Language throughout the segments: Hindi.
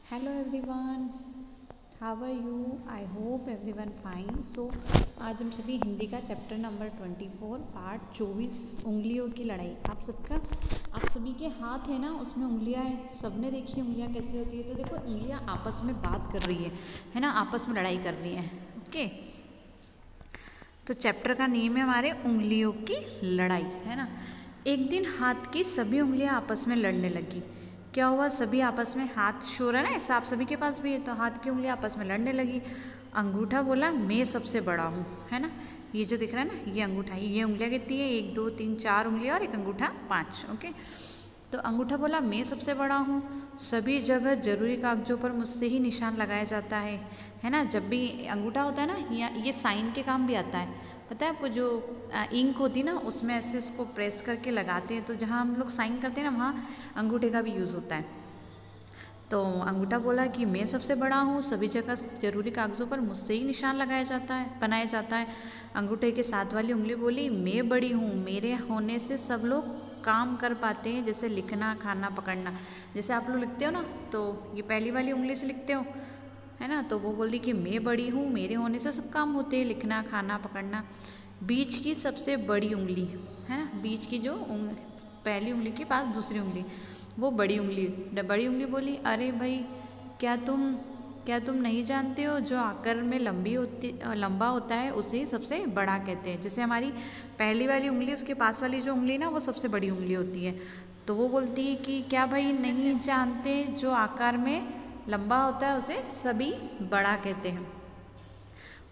Hello everyone, how are you? I hope everyone fine. So आज हम सभी हिंदी का चैप्टर नंबर 24 पार्ट 24 उंगलियों की लड़ाई। आप सभी के हाथ है ना, उसमें उंगलियां हैं। सबने देखी उंगलियां कैसी होती है? तो देखो, उंगलियां आपस में बात कर रही है ना, आपस में लड़ाई कर रही हैं। ओके, तो चैप्टर का नेम है हमारे उंगलियों की लड़ाई, है ना। एक दिन हाथ की सभी उंगलियां आपस में लड़ने लगी। क्या हुआ? सभी आपस में, हाथ शोर है ना, ऐसा आप सभी के पास भी है, तो हाथ की उंगलियां आपस में लड़ने लगी। अंगूठा बोला मैं सबसे बड़ा हूँ, है ना। ये जो दिख रहा है ना, ये अंगूठा, ये उंगलियां कितनी है? 1 2 3 4 उंगलियां और एक अंगूठा 5। ओके, तो अंगूठा बोला मैं सबसे बड़ा हूँ। सभी जगह जरूरी कागजों पर मुझसे ही निशान लगाया जाता है ना। जब भी अंगूठा होता है ना, ये साइन के काम भी आता है। पता है आपको, जो इंक होती है ना, उसमें ऐसे इसको प्रेस करके लगाते हैं, तो जहाँ हम लोग साइन करते हैं ना, वहाँ अंगूठे का भी यूज़ होता है। तो अंगूठा बोला कि मैं सबसे बड़ा हूँ, सभी जगह जरूरी कागजों पर मुझसे ही निशान बनाया जाता है। अंगूठे के साथ वाली उंगली बोली मैं बड़ी हूँ, मेरे होने से सब लोग काम कर पाते हैं, जैसे लिखना, खाना, पकड़ना। जैसे आप लोग लिखते हो ना, तो ये पहली वाली उंगली से लिखते हो, है ना। तो वो बोली कि मैं बड़ी हूँ, मेरे होने से सब काम होते हैं, लिखना, खाना, पकड़ना। बीच की सबसे बड़ी उंगली, है ना, बीच की जो पहली उंगली के पास दूसरी उंगली, वो बड़ी उंगली बोली अरे भाई, क्या तुम नहीं जानते हो, जो आकार में लंबा होता है उसे ही सबसे बड़ा कहते हैं। जैसे हमारी पहली वाली उंगली, उसके पास वाली जो उंगली ना, वो सबसे बड़ी उंगली होती है। तो वो बोलती है कि क्या भाई नहीं जानते, जो आकार में लंबा होता है उसे सभी बड़ा कहते हैं।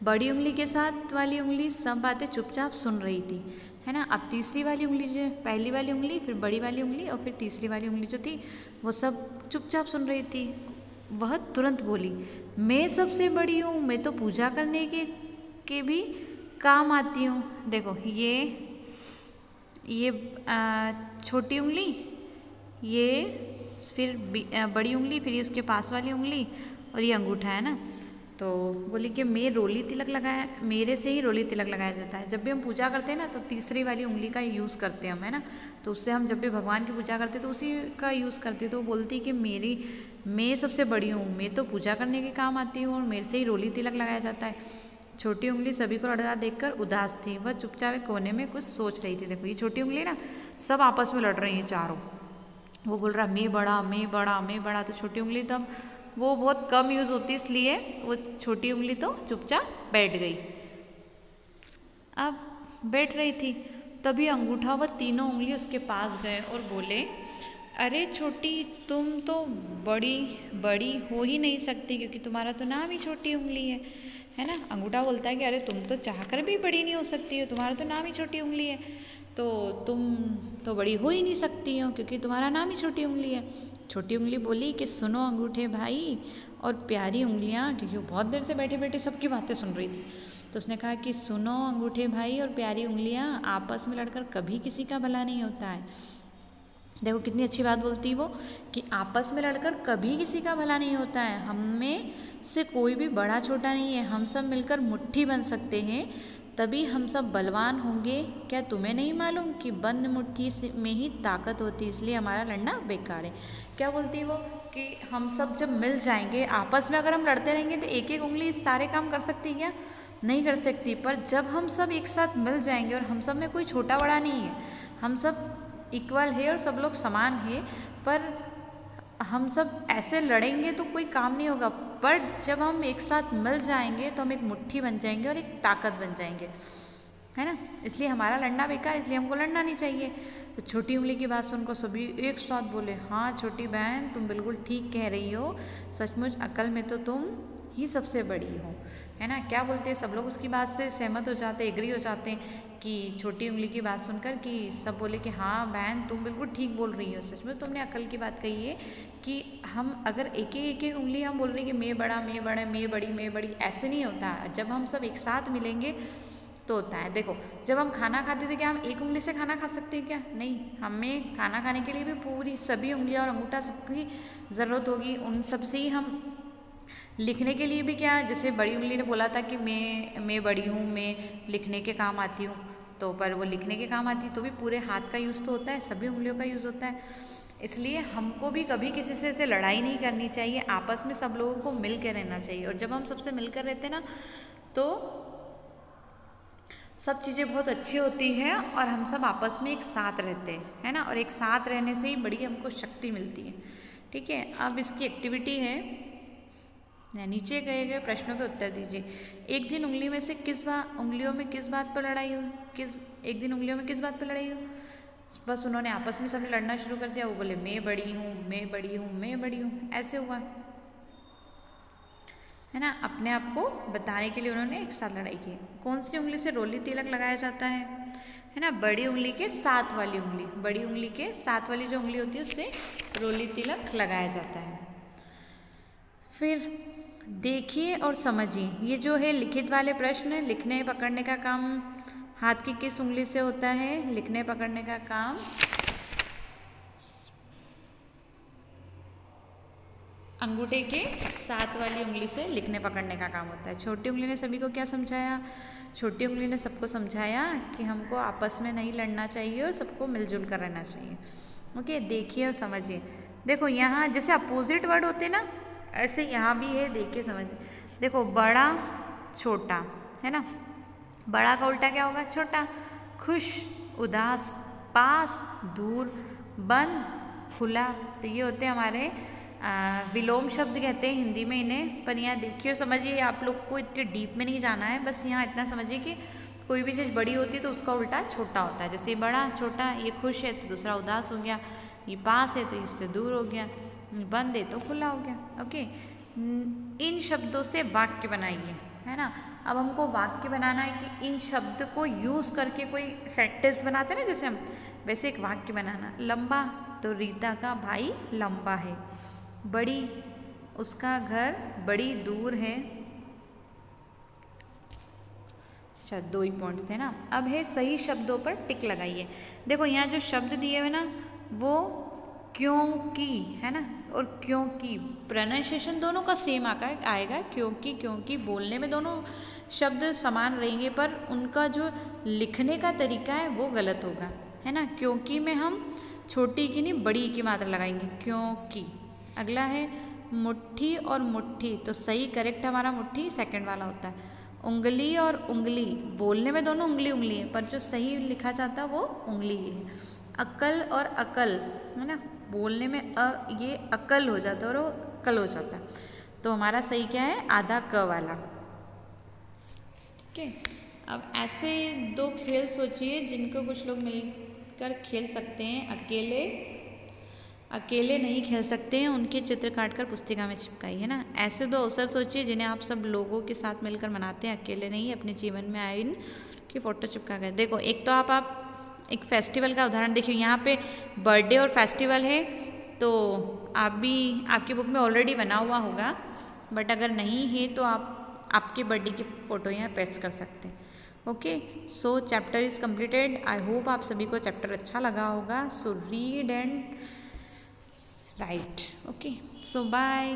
बड़ी उंगली के साथ वाली उंगली सब बातें चुपचाप सुन रही थी, है ना। अब तीसरी वाली उंगली, जो पहली वाली उंगली, फिर बड़ी वाली उंगली और फिर तीसरी वाली उंगली जो थी, वो सब चुपचाप सुन रही थी। वह तुरंत बोली मैं सबसे बड़ी हूँ, मैं तो पूजा करने के भी काम आती हूँ। देखो, ये छोटी उंगली, ये फिर बड़ी उंगली, फिर इसके पास वाली उंगली और ये अंगूठा, है ना। तो बोली कि मेरे से ही रोली तिलक लगाया जाता है। जब भी हम पूजा करते हैं ना, तो तीसरी वाली उंगली का यूज़ करते हैं हम, है ना। तो उससे हम जब भी भगवान की पूजा करते हैं तो उसी का यूज़ करते हैं। तो वो बोलती कि मैं सबसे बड़ी हूँ, मैं तो पूजा करने के काम आती हूँ और मेरे से ही रोली तिलक लगाया जाता है। छोटी उंगली सभी को लड़ता देखकर उदास थी, वह चुपचाप एक कोने में कुछ सोच रही थी। देखो, ये छोटी उंगली ना, सब आपस में लड़ रही हैं चारों। वो बोल रहा मैं बड़ा, मैं बड़ा, मैं बड़ा। तो छोटी उंगली तब, वो बहुत कम यूज़ होती, इसलिए वो छोटी उंगली तो चुपचाप बैठ गई। अब बैठ रही थी, तभी अंगूठा व तीनों उंगली उसके पास गए और बोले अरे छोटी, तुम तो बड़ी बड़ी हो ही नहीं सकती, क्योंकि तुम्हारा तो नाम ही छोटी उंगली है ना। अंगूठा बोलता है कि अरे तुम तो चाहकर भी बड़ी नहीं हो सकती हो, तुम्हारा तो नाम ही छोटी उंगली है, तो तुम तो बड़ी हो ही नहीं सकती हो, क्योंकि तुम्हारा नाम ही छोटी उंगली है। छोटी उंगली बोली कि सुनो अंगूठे भाई और प्यारी उंगलियां, क्योंकि वो बहुत देर से बैठे बैठे सबकी बातें सुन रही थी। तो उसने कहा कि सुनो अंगूठे भाई और प्यारी उंगलियां, आपस में लड़कर कभी किसी का भला नहीं होता है। देखो कितनी अच्छी बात बोलती है वो, कि आपस में लड़कर कभी किसी का भला नहीं होता है। हम में से कोई भी बड़ा छोटा नहीं है, हम सब मिलकर मुट्ठी बन सकते हैं, तभी हम सब बलवान होंगे। क्या तुम्हें नहीं मालूम कि बंद मुट्ठी में ही ताकत होती है, इसलिए हमारा लड़ना बेकार है। क्या बोलती है वो, कि हम सब जब मिल जाएंगे, आपस में अगर हम लड़ते रहेंगे तो एक एक उंगली सारे काम कर सकती है क्या? नहीं कर सकती। पर जब हम सब एक साथ मिल जाएंगे, और हम सब में कोई छोटा बड़ा नहीं है, हम सब इक्वल है और सब लोग समान है, पर हम सब ऐसे लड़ेंगे तो कोई काम नहीं होगा। पर जब हम एक साथ मिल जाएंगे तो हम एक मुट्ठी बन जाएंगे और एक ताकत बन जाएंगे, है ना। इसलिए हमारा लड़ना बेकार, इसलिए हमको लड़ना नहीं चाहिए। तो छोटी उंगली की बात सुनकर सभी एक साथ बोले हाँ छोटी बहन, तुम बिल्कुल ठीक कह रही हो, सचमुच अकल में तो तुम ही सबसे बड़ी हो, है ना। क्या बोलते हैं, सब लोग उसकी बात से सहमत हो जाते, एग्री हो जाते हैं कि छोटी उंगली की बात सुनकर, कि सब बोले कि हाँ बहन तुम बिल्कुल ठीक बोल रही हो, सच में तुमने अकल की बात कही है, कि हम अगर एक एक उंगली हम बोल रहे हैं कि मैं बड़ा, मैं बड़ा, मैं बड़ी, ऐसे नहीं होता। जब हम सब एक साथ मिलेंगे तो होता है। देखो, जब हम खाना खाते थे, क्या हम एक उंगली से खाना खा सकते हैं क्या? नहीं, हमें खाना खाने के लिए भी पूरी सभी उंगलियां और अंगूठा सबकी ज़रूरत होगी। उन सब से ही हम लिखने के लिए भी, क्या जैसे बड़ी उंगली ने बोला था कि मैं बड़ी हूँ, मैं लिखने के काम आती हूँ, तो पर वो लिखने के काम आती तो भी पूरे हाथ का यूज़ तो होता है, सभी उंगलियों का यूज़ होता है। इसलिए हमको भी कभी किसी से ऐसे लड़ाई नहीं करनी चाहिए, आपस में सब लोगों को मिल कर रहना चाहिए। और जब हम सबसे मिलकर रहते हैं ना तो सब चीज़ें बहुत अच्छी होती है और हम सब आपस में एक साथ रहते हैं, है ना। और एक साथ रहने से ही बड़ी हमको शक्ति मिलती है। ठीक है, अब इसकी एक्टिविटी है, नीचे गए गए प्रश्नों के उत्तर दीजिए। एक दिन उंगलियों में किस बात पर लड़ाई हुई? एक दिन उंगलियों में किस बात पर लड़ाई हुई? बस उन्होंने आपस में सबने लड़ना शुरू कर दिया। वो बोले मैं बड़ी हूँ, मैं बड़ी हूँ, मैं बड़ी हूँ, ऐसे हुआ, है ना। अपने आप को बताने के लिए उन्होंने एक साथ लड़ाई की। कौन सी उंगली से रोली तिलक लगाया जाता है ना? बड़ी उंगली के साथ वाली उंगली, बड़ी उंगली के साथ वाली जो उंगली होती है उससे रोली तिलक लगाया जाता है। फिर देखिए और समझिए, ये जो है लिखित वाले प्रश्न, लिखने पकड़ने का काम हाथ की किस उंगली से होता है? लिखने पकड़ने का काम अंगूठे के साथ वाली उंगली से लिखने पकड़ने का काम होता है। छोटी उंगली ने सभी को क्या समझाया? छोटी उंगली ने सबको समझाया कि हमको आपस में नहीं लड़ना चाहिए और सबको मिलजुल कर रहना चाहिए। ओके, देखिए और समझिए। देखो यहाँ जैसे अपोजिट वर्ड होते ना, ऐसे यहाँ भी है, देखिए समझिए। देखो बड़ा छोटा, है ना। बड़ा का उल्टा क्या होगा? छोटा। खुश, उदास, पास, दूर, बंद, खुला। तो ये होते हैं हमारे विलोम शब्द कहते हैं हिंदी में इन्हें। पर यहाँ देखिए समझिए, आप लोग को इतने डीप में नहीं जाना है, बस यहाँ इतना समझिए कि कोई भी चीज़ बड़ी होती है तो उसका उल्टा छोटा होता है। जैसे ये बड़ा छोटा, ये खुश है तो दूसरा उदास हो गया, ये पास है तो इससे दूर हो गया, बंद है तो खुला हो गया। ओके, इन शब्दों से वाक्य बनाइए, है ना। अब हमको वाक्य बनाना है कि इन शब्द को यूज़ करके कोई सेंटेंस बनाते हैं ना जैसे हम, वैसे एक वाक्य बनाना। लंबा तो रीता का भाई लंबा है। बड़ी, उसका घर बड़ी दूर है। अच्छा, 2 ही पॉइंट्स है ना। अब है सही शब्दों पर टिक लगाइए। देखो यहाँ जो शब्द दिए हुए ना वो क्योंकि, है ना, और क्योंकि प्रोनाउंसिएशन दोनों का सेम आएगा। क्योंकि बोलने में दोनों शब्द समान रहेंगे पर उनका जो लिखने का तरीका है वो गलत होगा, है ना। क्योंकि में हम छोटी की नहीं बड़ी की मात्रा लगाएंगे, क्योंकि। अगला है मुट्ठी और मुट्ठी, तो सही करेक्ट हमारा मुट्ठी सेकंड वाला होता है। उंगली और उंगली, बोलने में दोनों उंगली है पर जो सही लिखा जाता है वो उंगली है। अकल और अकल, है ना, बोलने में ये अकल हो जाता है और वो कल हो जाता है। तो हमारा सही क्या है? आधा क वाला। ठीक है, अब ऐसे 2 खेल सोचिए जिनको कुछ लोग मिलकर खेल सकते हैं। अकेले नहीं खेल सकते हैं, उनके चित्र काटकर पुस्तिका में चिपकाई, है ना। ऐसे 2 अवसर सोचिए जिन्हें आप सब लोगों के साथ मिलकर मनाते हैं, अकेले नहीं, अपने जीवन में आए इनकी फ़ोटो चिपका कर। देखो एक तो आप एक फेस्टिवल का उदाहरण देखिए, यहाँ पे बर्थडे और फेस्टिवल है तो आप भी आपकी बुक में ऑलरेडी बना हुआ होगा, बट अगर नहीं है तो आप आपके बर्थडे की फ़ोटो यहाँ पेस्ट कर सकते हैं। Okay, so chapter is completed. I hope आप सभी को चैप्टर अच्छा लगा होगा। So read and write. Okay, so bye.